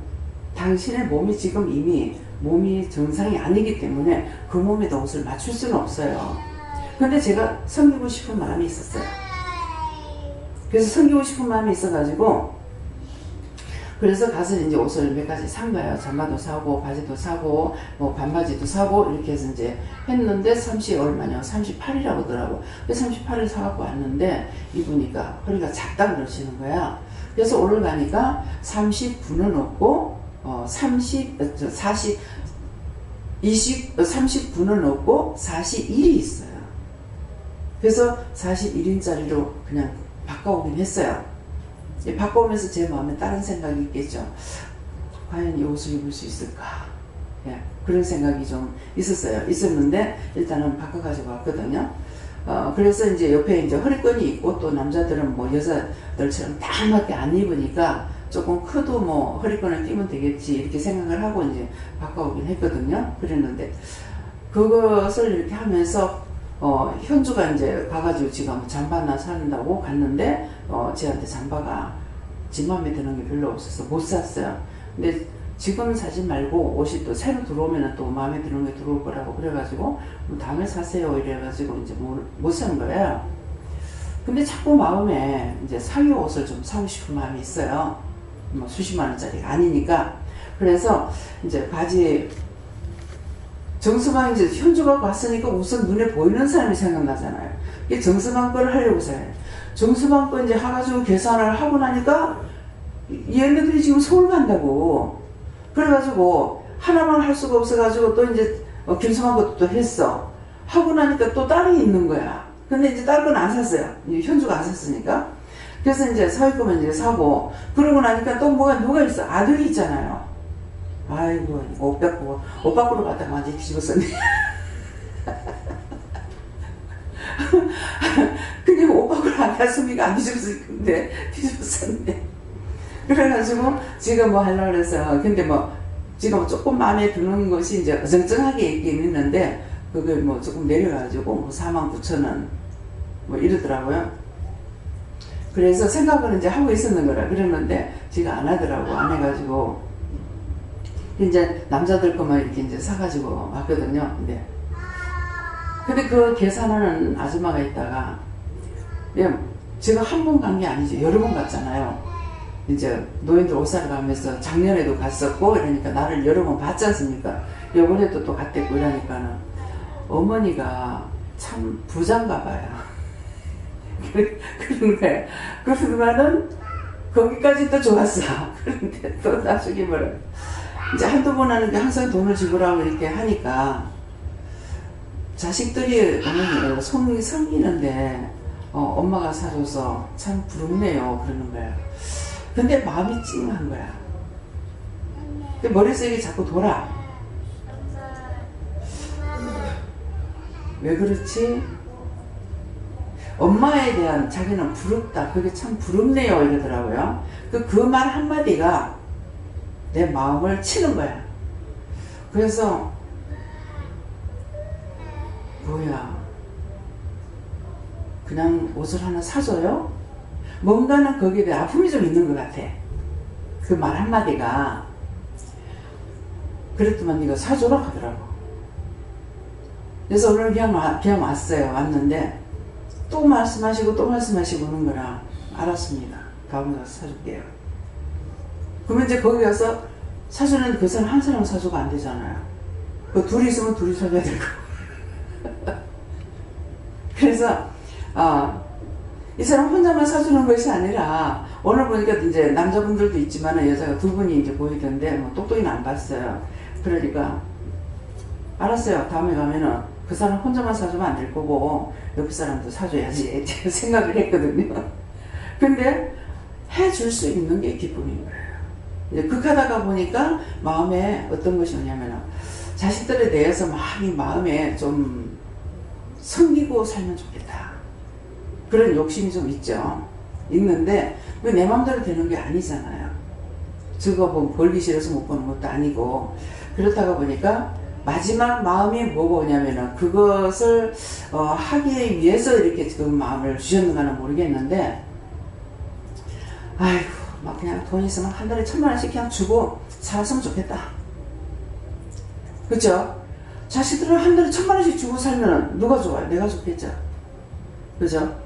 당신의 몸이 지금 이미 몸이 정상이 아니기 때문에 그 몸에다 옷을 맞출 수는 없어요. 근데 제가 섬기고 싶은 마음이 있었어요. 그래서 섬기고 싶은 마음이 있어가지고 그래서 가서 이제 옷을 몇 가지 산 거예요. 잠바도 사고 바지도 사고 뭐 반바지도 사고 이렇게 해서 이제 했는데 30 얼마냐 38이라고 하더라고. 그래서 38을 사갖고 왔는데 입으니까 허리가 작다 그러시는 거야. 그래서 오늘 가니까 39는 없고 39는 없고 41이 있어요. 그래서 41인짜리로 그냥 바꿔오긴 했어요. 바꿔오면서 제 마음에 다른 생각이 있겠죠. 과연 이 옷을 입을 수 있을까? 예, 그런 생각이 좀 있었는데 일단은 바꿔가지고 왔거든요. 그래서 이제 옆에 이제 허리끈이 있고 또 남자들은 뭐 여자들처럼 딱 맞게 안 입으니까 조금 커도 뭐 허리끈을 끼면 되겠지 이렇게 생각을 하고 이제 바꿔오긴 했거든요. 그랬는데 그것을 이렇게 하면서 현주가 이제 가가지고 지금 잠바 하나 산다고 갔는데 쟤한테 잠바가 지 맘에 드는 게 별로 없어서 못 샀어요. 근데 지금 사지 말고 옷이 또 새로 들어오면 또 마음에 드는 게 들어올 거라고 그래가지고 뭐 다음에 사세요 이래가지고 이제 못 산 거예요. 근데 자꾸 마음에 이제 사위 옷을 좀 사고 싶은 마음이 있어요. 뭐 수십만 원짜리가 아니니까. 그래서 이제 바지 정수방 이제 현주가 왔으니까 우선 눈에 보이는 사람이 생각나잖아요. 이 정수방 거를 하려고 해요. 정수방 거 이제 해가지고 계산을 하고 나니까 얘네들이 지금 서울 간다고. 그래가지고 하나만 할 수가 없어가지고 또 이제 김수방 것도 또 했어. 하고 나니까 또 딸이 있는 거야. 근데 이제 딸 건 안 샀어요. 현주가 안 샀으니까. 그래서 이제 사위 거면 이제 사고. 그러고 나니까 또 누가 있어? 아들이 있잖아요. 아이고, 옷 밖으로 갔다가 완전히 뒤집었었네. 그냥 옷 밖으로 안 갔으니까 안 뒤집었을 건데, 뒤집었었네. 그래가지고, 지금 뭐 하려고 그래서, 근데 뭐, 지금 조금 마음에 드는 것이 이제 어정쩡하게 있긴 있는데, 그게 뭐 조금 내려가지고 뭐 49,000원 뭐 이러더라고요. 그래서 생각을 이제 하고 있었는 거라 그러는데 지가 안 하더라고. 안 해가지고 이제 남자들 것만 이렇게 이제 사가지고 왔거든요. 근데 그 계산하는 아줌마가 있다가 제가 한 번 간 게 아니죠. 여러 번 갔잖아요. 이제 노인들 옷 사러 가면서 작년에도 갔었고 이러니까 나를 여러 번 봤지 않습니까? 요번에도 또 갔댔고 이러니까는 어머니가 참 부자인가 봐요. 그런 거예요. 그러더만은 거기까지 또 좋았어. 그런데 또 나중에 뭐라 이제 한두 번 하는 게 항상 돈을 지불하고 이렇게 하니까 자식들이 어머니 손이 성기는데 엄마가 사줘서 참 부럽네요 그러는 거예요. 근데 마음이 찡한 거야. 근데 머릿속이 자꾸 돌아. 왜 그렇지? 엄마에 대한 자기는 부럽다. 그게 참 부럽네요 이러더라고요. 그 말 한마디가 내 마음을 치는 거야. 그래서 뭐야 그냥 옷을 하나 사줘요? 뭔가는 거기에 대해 아픔이 좀 있는 것 같아. 그 말 한마디가. 그랬더만 네가 사줘라 하더라고. 그래서 오늘 그냥 왔어요. 왔는데 또 말씀하시고 또 말씀하시고 오는 거라 알았습니다. 가면 가서 사줄게요. 그러면 이제 거기 가서 사주는 그 사람 한 사람 사주가 안 되잖아요. 그 둘이 있으면 둘이 사줘야 되고. 그래서 이 사람 혼자만 사주는 것이 아니라 오늘 보니까 이제 남자분들도 있지만 여자가 두 분이 이제 보이던데 뭐 똑똑이는 안 봤어요. 그러니까 알았어요. 다음에 가면은 그 사람 혼자만 사주면 안 될 거고 옆에 사람도 사줘야지 생각을 했거든요. 근데 해줄 수 있는 게 기쁨인 거예요. 이제 극하다가 보니까 마음에 어떤 것이 오냐면 자식들에 대해서 많이 마음에 좀 섬기고 살면 좋겠다. 그런 욕심이 좀 있죠. 있는데 내 마음대로 되는 게 아니잖아요. 저거 뭐 벌기 싫어서 못 보는 것도 아니고 그렇다가 보니까 마지막 마음이 뭐가 오냐면은 그것을 하기 위해서 이렇게 지금 마음을 주셨는가는 모르겠는데 아이고 막 그냥 돈 있으면 한 달에 1,000,000원씩 그냥 주고 살았으면 좋겠다. 그죠? 자식들은 한 달에 1,000,000원씩 주고 살면 누가 좋아요? 내가 좋겠죠. 그죠?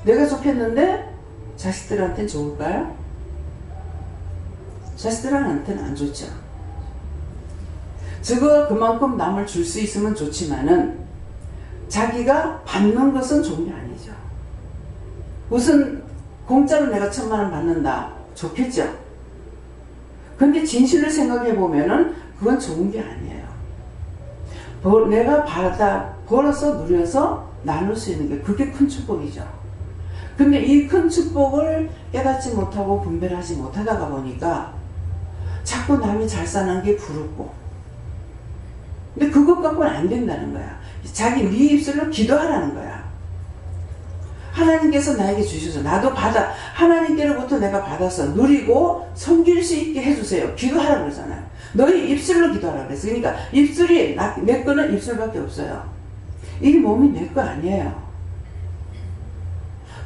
내가 좋겠는데 자식들한테는 좋을까요? 자식들한테는 안 좋죠. 저거 그만큼 남을 줄 수 있으면 좋지만은 자기가 받는 것은 좋은 게 아니죠. 우선 공짜로 내가 1,000,000원 받는다. 좋겠죠. 근데 진실을 생각해 보면은 그건 좋은 게 아니에요. 내가 벌어서 누려서 나눌 수 있는 게 그게 큰 축복이죠. 근데 이 큰 축복을 깨닫지 못하고 분별하지 못하다가 보니까 자꾸 남이 잘 사는 게 부럽고 근데 그것 갖고는 안 된다는 거야. 자기 네 입술로 기도하라는 거야. 하나님께서 나에게 주셔서 나도 하나님께로부터 내가 받아서 누리고 섬길 수 있게 해주세요. 기도하라고 그러잖아요. 너희 입술로 기도하라고 그랬어. 그러니까 입술이 내 거는 입술밖에 없어요. 이 몸이 내 거 아니에요.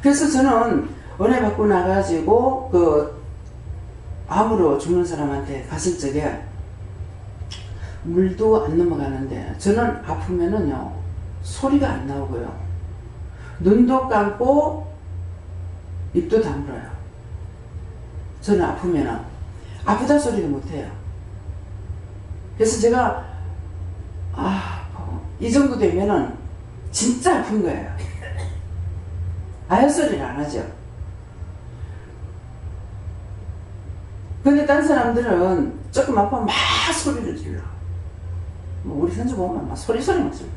그래서 저는 은혜 받고 나가지고 암으로 죽는 사람한테 갔을 적에 물도 안 넘어가는데 저는 아프면은요 소리가 안 나오고요 눈도 감고 입도 다물어요. 저는 아프면은 아프다 소리도 못해요. 그래서 제가 이 정도 되면은 진짜 아픈 거예요. 아무 소리를 안 하죠. 근데 딴 사람들은 조금 아프면 막 소리를 질러. 뭐 우리 선주 보면 막 소리 막 질러.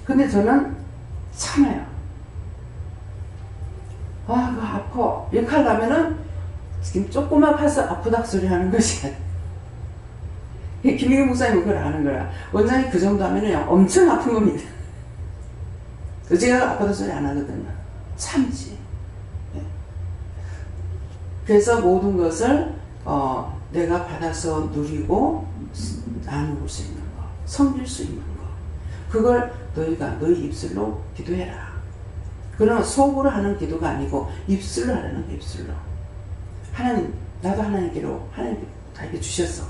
근데 저는 참아요. 그거 아파. 이렇게 하려면은 지금 조금만 파서 아프다 소리 하는 것이 김희경 목사님은 그걸 아는 거라. 원장이 그 정도 하면은 엄청 아픈 겁니다. 제가 아프다 소리 안 하거든요. 참지. 그래서 모든 것을 내가 받아서 누리고 나누고 수 있는 섬길 수 있는 거. 그걸 너희가 너희 입술로 기도해라. 그러나 속으로 하는 기도가 아니고 입술로 하라는 거. 입술로. 하나님, 나도 하나님께로 하나님께 나에게 주셨어.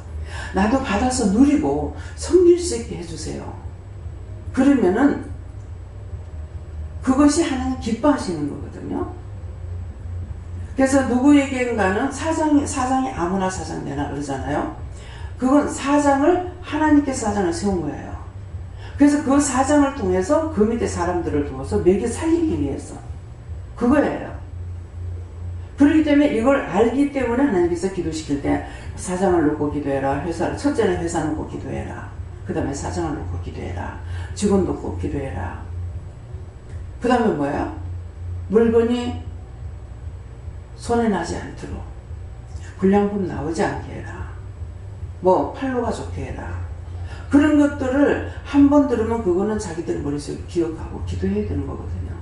나도 받아서 누리고 섬길 수 있게 해주세요. 그러면은 그것이 하나님 기뻐하시는 거거든요. 그래서 누구에게인가는 사장이 아무나 사장 되나 그러잖아요. 그건 사장을 하나님께서 사장을 세운 거예요. 그래서 그 사장을 통해서 그 밑에 사람들을 두어서 먹여 살리기 위해서 그거예요. 그렇기 때문에 이걸 알기 때문에 하나님께서 기도시킬 때 사장을 놓고 기도해라. 첫째는 회사 놓고 기도해라. 그 다음에 사장을 놓고 기도해라. 직원 놓고 기도해라. 그 다음에 뭐야? 물건이 손에 나지 않도록 불량품 나오지 않게 해라. 뭐 팔로가 좋게 해라. 그런 것들을 한 번 들으면 그거는 자기들 머릿속에 기억하고 기도해야 되는 거거든요.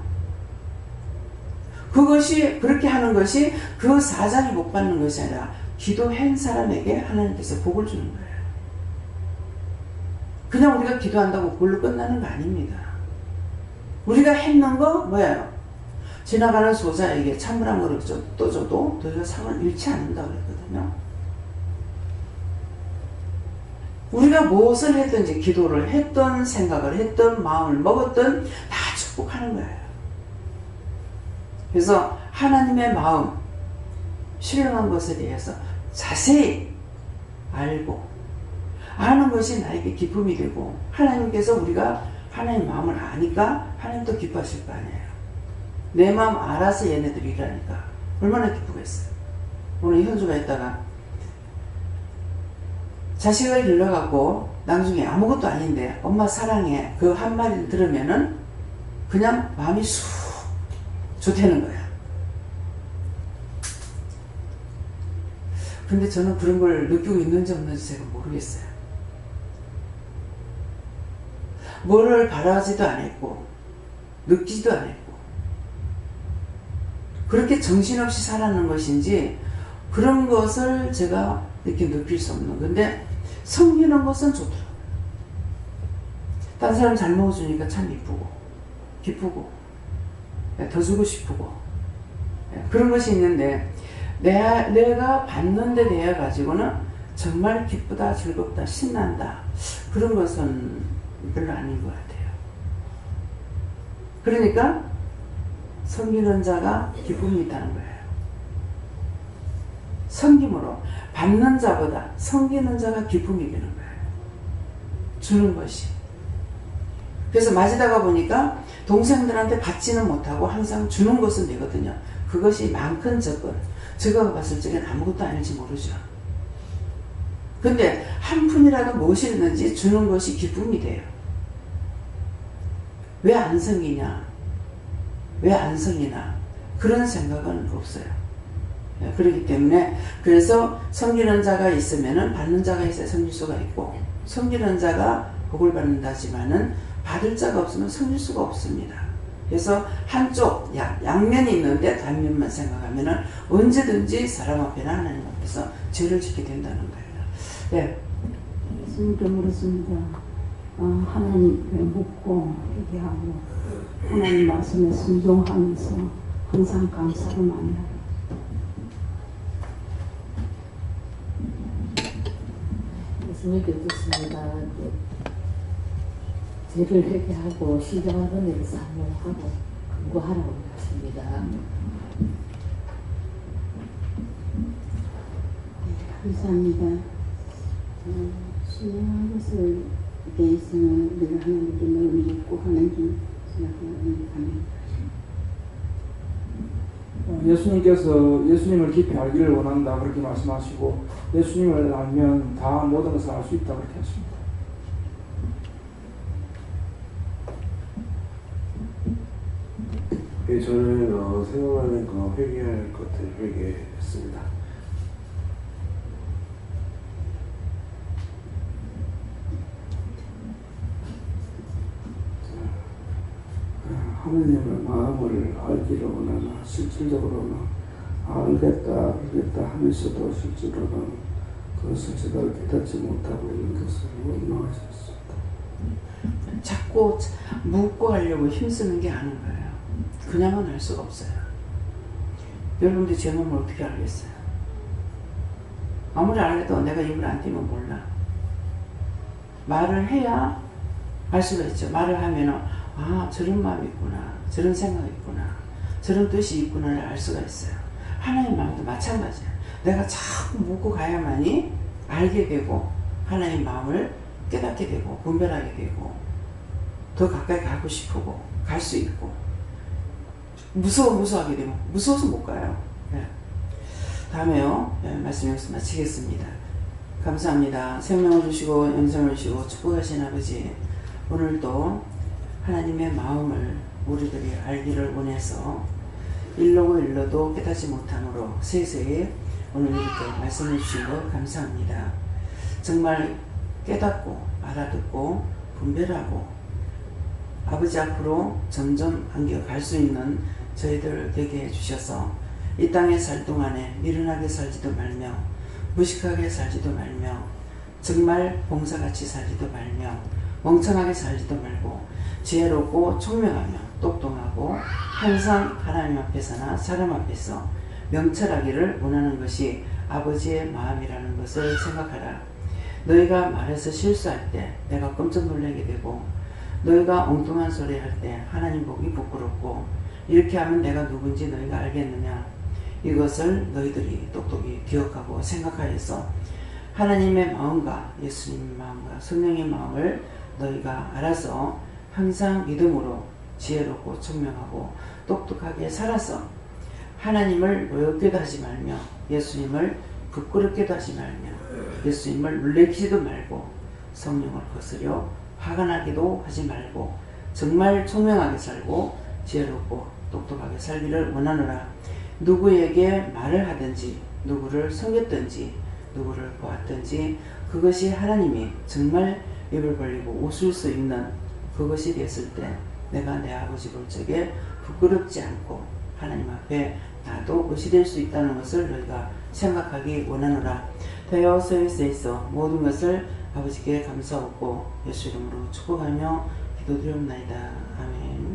그것이 그렇게 하는 것이 그 사장이 못 받는 것이 아니라 기도한 사람에게 하나님께서 복을 주는 거예요. 그냥 우리가 기도한다고 그걸로 끝나는 거 아닙니다. 우리가 했는 거 뭐예요? 지나가는 소자에게 찬물 한 그릇 떠줘도 너희가 상을 잃지 않는다고 그랬거든요. 우리가 무엇을 했든지 기도를 했던 생각을 했던 마음을 먹었던 다 축복하는 거예요. 그래서 하나님의 마음, 신령한 것에 대해서 자세히 알고 아는 것이 나에게 기쁨이 되고 하나님께서 우리가 하나님의 마음을 아니까 하나님도 기뻐하실 거 아니에요. 내 마음 알아서 얘네들이 일하니까 얼마나 기쁘겠어요. 오늘 현주가 있다가 자식을 길러갖고 나중에 아무것도 아닌데 엄마 사랑해 그 한마디를 들으면은 그냥 마음이 쑥 좋다는 거야. 근데 저는 그런 걸 느끼고 있는지 없는지 제가 모르겠어요. 뭐를 바라지도 않았고 느끼지도 않았고 그렇게 정신없이 살아가는 것인지 그런 것을 제가 이렇게 느낄 수 없는 건데 섬기는 것은 좋더라고요. 딴 사람 잘 먹어주니까 참 이쁘고 기쁘고 더 주고 싶고 그런 것이 있는데 내가 받는 데 대해 가지고는 정말 기쁘다 즐겁다 신난다 그런 것은 별로 아닌 것 같아요. 그러니까 섬기는 자가 기쁨이 있다는 거예요. 섬김으로 받는 자보다 섬기는 자가 기쁨이 되는 거예요. 주는 것이. 그래서 맞이다가 보니까 동생들한테 받지는 못하고 항상 주는 것은 되거든요. 그것이 많건 적건 제가 봤을 적엔 아무것도 아닐지 모르죠. 근데 한 푼이라도 무엇이 있는지 주는 것이 기쁨이 돼요. 왜 안 섬기냐? 왜 안 섬기나? 그런 생각은 없어요. 그렇기 때문에 그래서 섬기는 자가 있으면은 받는 자가 있어야 섬길 수가 있고 섬기는 자가 복을 받는다지만은 받을 자가 없으면 섬길 수가 없습니다. 그래서 한쪽 양면이 있는데 단면만 생각하면은 언제든지 사람 앞에나 하나님 앞에서 죄를 짓게 된다는 거예요. 네. 예수님께 물었습니다. 하나님께 묻고 회개하고 하나님 말씀에 순종하면서 항상 감사를 많이 하고 예수님께 묻습니다. 죄를 회개하고 신령한 은혜를 사모하고 근거하라고 하십니다. 감사합니다. 신령한 것을 대해서는 내가 하나님께 늘 묻고 하나님 생각합니다. 예수님께서 예수님을 깊이 알기를 원한다 그렇게 말씀하시고 예수님을 알면 다 모든 것을 알 수 있다 그렇게 하십니다. 예, 저는 생각나는 거 회개할 것들 회개했습니다. 하느님의 마음을 알기를 원하나 실질적으로는 알겠다 하면서도 실제로는 그것을 제가 깨닫지 못하고 있는 것을 원망하셨습니다. 자꾸 묻고 가려고 힘쓰는 게 아닌 거예요. 그냥은 할 수가 없어요. 여러분들 제 몸을 어떻게 알겠어요? 아무리 알아도 내가 입을 안 띄면 몰라. 말을 해야 알 수가 있죠. 말을 하면은 아, 저런 마음이 있구나, 저런 생각이 있구나, 저런 뜻이 있구나를 알 수가 있어요. 하나님 마음도 마찬가지야. 내가 자꾸 묻고 가야만이 알게 되고 하나님 마음을 깨닫게 되고 분별하게 되고 더 가까이 가고 싶고 갈 수 있고, 무서워하게 되면 무서워서 못 가요. 네. 다음에요. 네, 말씀 여기서 마치겠습니다. 감사합니다. 생명을 주시고 영생을 주시고 축복하신 아버지, 오늘도 하나님의 마음을 우리들이 알기를 원해서 일러고 일러도 깨닫지 못함으로 세세히 오늘 이렇게 말씀해 주신 것 감사합니다. 정말 깨닫고 알아듣고 분별하고 아버지 앞으로 점점 안겨갈 수 있는 저희들 되게 해주셔서 이 땅에 살 동안에 미련하게 살지도 말며 무식하게 살지도 말며 정말 봉사같이 살지도 말며 멍청하게 살지도 말고 지혜롭고 총명하며 똑똑하고 항상 하나님 앞에서나 사람 앞에서 명철하기를 원하는 것이 아버지의 마음이라는 것을 생각하라. 너희가 말해서 실수할 때 내가 깜짝 놀라게 되고 너희가 엉뚱한 소리 할 때 하나님 보기 부끄럽고 이렇게 하면 내가 누군지 너희가 알겠느냐. 이것을 너희들이 똑똑히 기억하고 생각하여서 하나님의 마음과 예수님의 마음과 성령의 마음을 너희가 알아서 항상 믿음으로 지혜롭고 총명하고 똑똑하게 살아서 하나님을 노엽게도 하지 말며 예수님을 부끄럽게도 하지 말며 예수님을 놀래키지도 말고 성령을 거스려 화가 나기도 하지 말고 정말 총명하게 살고 지혜롭고 똑똑하게 살기를 원하노라. 누구에게 말을 하든지 누구를 섬겼든지 누구를 보았든지 그것이 하나님이 정말 입을 벌리고 웃을 수 있는 그것이 됐을 때 내가 내 아버지 볼 적에 부끄럽지 않고 하나님 앞에 나도 것이 될 수 있다는 것을 너희가 생각하기 원하노라. 되어서에 있어 모든 것을 아버지께 감사하고 예수 이름으로 축복하며 기도드리옵나이다. 아멘.